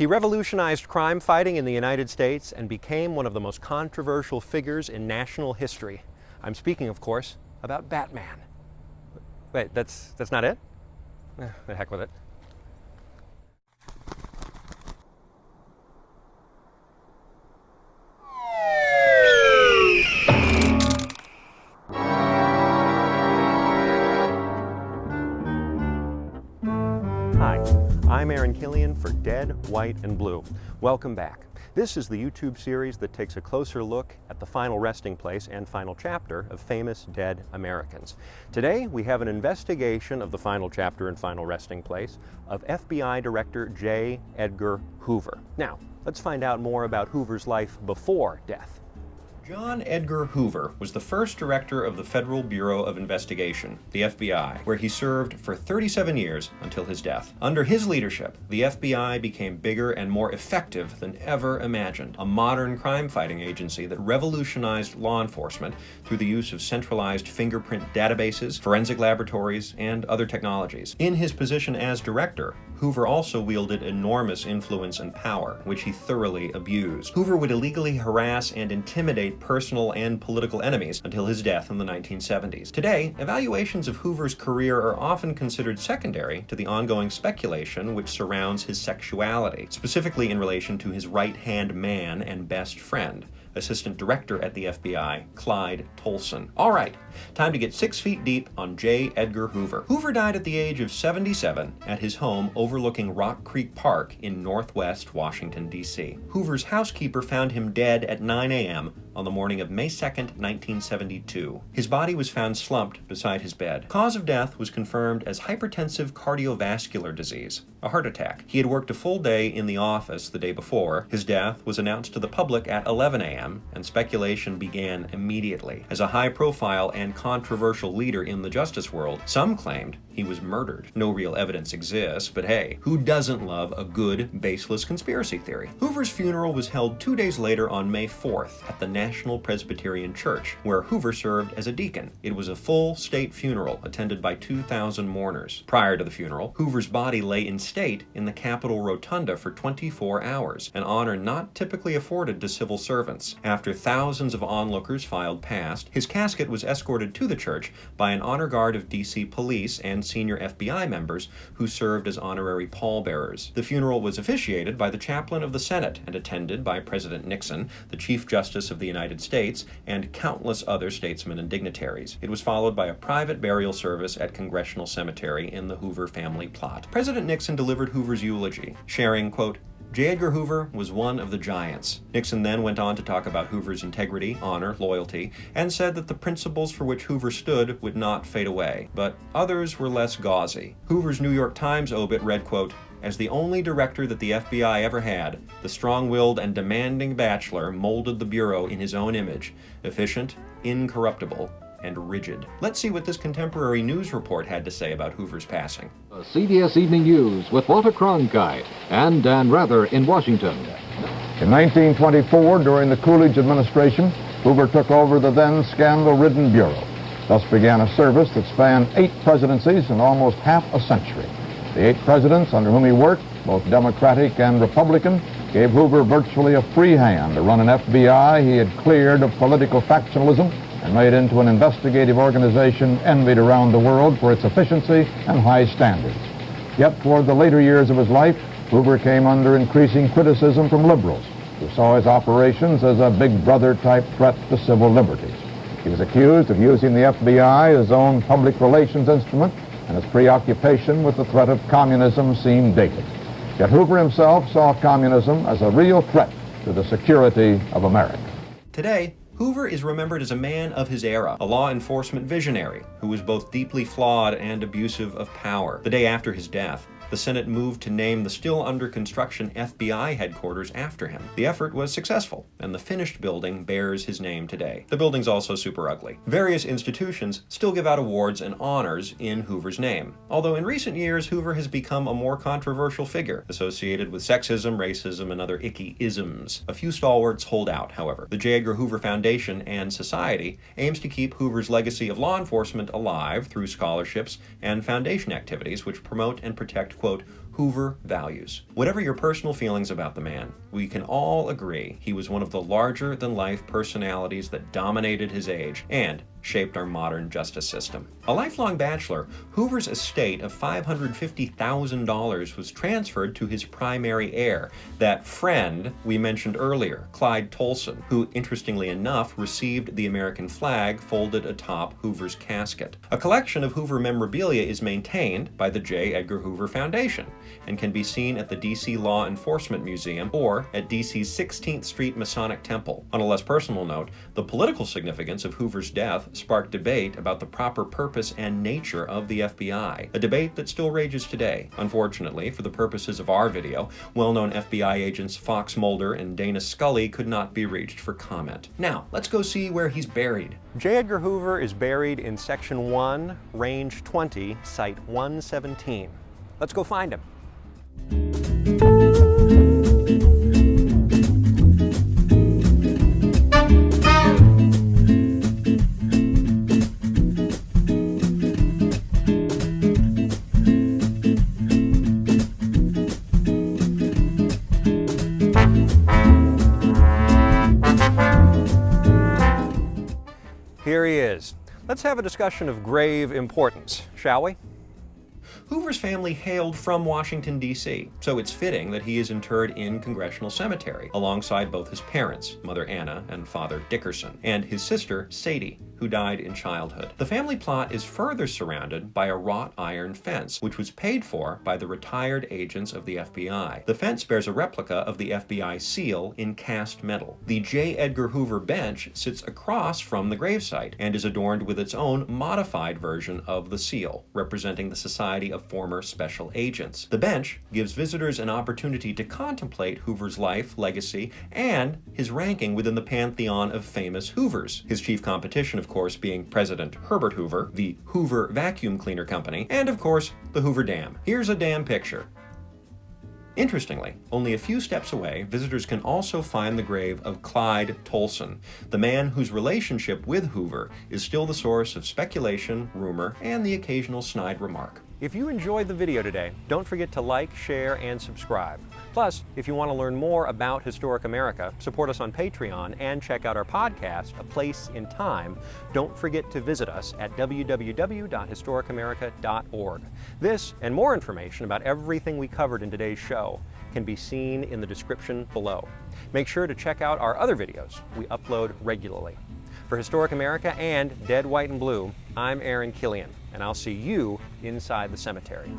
He revolutionized crime fighting in the United States and became one of the most controversial figures in national history. I'm speaking, of course, about Batman. Wait, that's not it? The heck with it. Hi, I'm Aaron Killian for Dead, White, and Blue. Welcome back. This is the YouTube series that takes a closer look at the final resting place and final chapter of famous dead Americans. Today, we have an investigation of the final chapter and final resting place of FBI Director J. Edgar Hoover. Now, let's find out more about Hoover's life before death. John Edgar Hoover was the first director of the Federal Bureau of Investigation, the FBI, where he served for 37 years until his death. Under his leadership, the FBI became bigger and more effective than ever imagined, a modern crime-fighting agency that revolutionized law enforcement through the use of centralized fingerprint databases, forensic laboratories, and other technologies. In his position as director, Hoover also wielded enormous influence and power, which he thoroughly abused. Hoover would illegally harass and intimidate personal and political enemies until his death in the 1970s. Today, evaluations of Hoover's career are often considered secondary to the ongoing speculation which surrounds his sexuality, specifically in relation to his right-hand man and best friend, Assistant Director at the FBI, Clyde Tolson. All right, time to get 6 feet deep on J. Edgar Hoover. Hoover died at the age of 77 at his home overlooking Rock Creek Park in northwest Washington, D.C. Hoover's housekeeper found him dead at 9 a.m. on the morning of May 2nd, 1972. His body was found slumped beside his bed. Cause of death was confirmed as hypertensive cardiovascular disease, a heart attack. He had worked a full day in the office the day before. His death was announced to the public at 11 a.m., and speculation began immediately. As a high-profile and controversial leader in the justice world, some claimed he was murdered. No real evidence exists, but hey, who doesn't love a good, baseless conspiracy theory? Hoover's funeral was held 2 days later on May 4th at the National Presbyterian Church, where Hoover served as a deacon. It was a full state funeral attended by 2,000 mourners. Prior to the funeral, Hoover's body lay in state in the Capitol Rotunda for 24 hours, an honor not typically afforded to civil servants. After thousands of onlookers filed past, his casket was escorted to the church by an honor guard of D.C. police and senior FBI members who served as honorary pallbearers. The funeral was officiated by the chaplain of the Senate and attended by President Nixon, the Chief Justice of the United States, and countless other statesmen and dignitaries. It was followed by a private burial service at Congressional Cemetery in the Hoover family plot. President Nixon delivered Hoover's eulogy, sharing, quote, J. Edgar Hoover was one of the giants. Nixon then went on to talk about Hoover's integrity, honor, loyalty, and said that the principles for which Hoover stood would not fade away, but others were less gauzy. Hoover's New York Times obit read, quote, as the only director that the FBI ever had, the strong-willed and demanding bachelor molded the Bureau in his own image, efficient, incorruptible, and rigid. Let's see what this contemporary news report had to say about Hoover's passing. CBS Evening News with Walter Cronkite and Dan Rather in Washington. In 1924, during the Coolidge administration, Hoover took over the then scandal-ridden Bureau. Thus began a service that spanned 8 presidencies and almost half a century. The 8 presidents under whom he worked, both Democratic and Republican, gave Hoover virtually a free hand to run an FBI he had cleared of political factionalism and made into an investigative organization envied around the world for its efficiency and high standards. Yet toward the later years of his life, Hoover came under increasing criticism from liberals, who saw his operations as a big brother-type threat to civil liberties. He was accused of using the FBI as his own public relations instrument, and his preoccupation with the threat of communism seemed dated. Yet Hoover himself saw communism as a real threat to the security of America. Today, Hoover is remembered as a man of his era, a law enforcement visionary who was both deeply flawed and abusive of power. The day after his death, the Senate moved to name the still under construction FBI headquarters after him. The effort was successful, and the finished building bears his name today. The building's also super ugly. Various institutions still give out awards and honors in Hoover's name, although in recent years Hoover has become a more controversial figure, associated with sexism, racism, and other icky isms. A few stalwarts hold out, however. The J. Edgar Hoover Foundation and Society aims to keep Hoover's legacy of law enforcement alive through scholarships and foundation activities which promote and protect, quote, Hoover values. Whatever your personal feelings about the man, we can all agree he was one of the larger-than-life personalities that dominated his age and shaped our modern justice system. A lifelong bachelor, Hoover's estate of $550,000 was transferred to his primary heir, that friend we mentioned earlier, Clyde Tolson, who, interestingly enough, received the American flag folded atop Hoover's casket. A collection of Hoover memorabilia is maintained by the J. Edgar Hoover Foundation and can be seen at the D.C. Law Enforcement Museum or at D.C.'s 16th Street Masonic Temple. On a less personal note, the political significance of Hoover's death sparked debate about the proper purpose and nature of the FBI, a debate that still rages today. Unfortunately, for the purposes of our video, well-known FBI agents Fox Mulder and Dana Scully could not be reached for comment. Now, let's go see where he's buried. J. Edgar Hoover is buried in Section 1, Range 20, Site 117. Let's go find him. Here he is. Let's have a discussion of grave importance, shall we? Hoover's family hailed from Washington, D.C., so it's fitting that he is interred in Congressional Cemetery, alongside both his parents, Mother Anna and Father Dickerson, and his sister, Sadie, who died in childhood. The family plot is further surrounded by a wrought iron fence, which was paid for by the retired agents of the FBI. The fence bears a replica of the FBI seal in cast metal. The J. Edgar Hoover bench sits across from the gravesite and is adorned with its own modified version of the seal, representing the Society of Former Special Agents. The bench gives visitors an opportunity to contemplate Hoover's life, legacy, and his ranking within the pantheon of famous Hoovers. His chief competition, of course, being President Herbert Hoover, the Hoover Vacuum Cleaner Company, and of course, the Hoover Dam. Here's a dam picture. Interestingly, only a few steps away, visitors can also find the grave of Clyde Tolson, the man whose relationship with Hoover is still the source of speculation, rumor, and the occasional snide remark. If you enjoyed the video today, don't forget to like, share, and subscribe. Plus, if you want to learn more about Historic America, support us on Patreon, and check out our podcast, A Place in Time, don't forget to visit us at www.historicamerica.org. This and more information about everything we covered in today's show can be seen in the description below. Make sure to check out our other videos we upload regularly. For Historic America and Dead, White, and Blue, I'm Aaron Killian, and I'll see you inside the cemetery.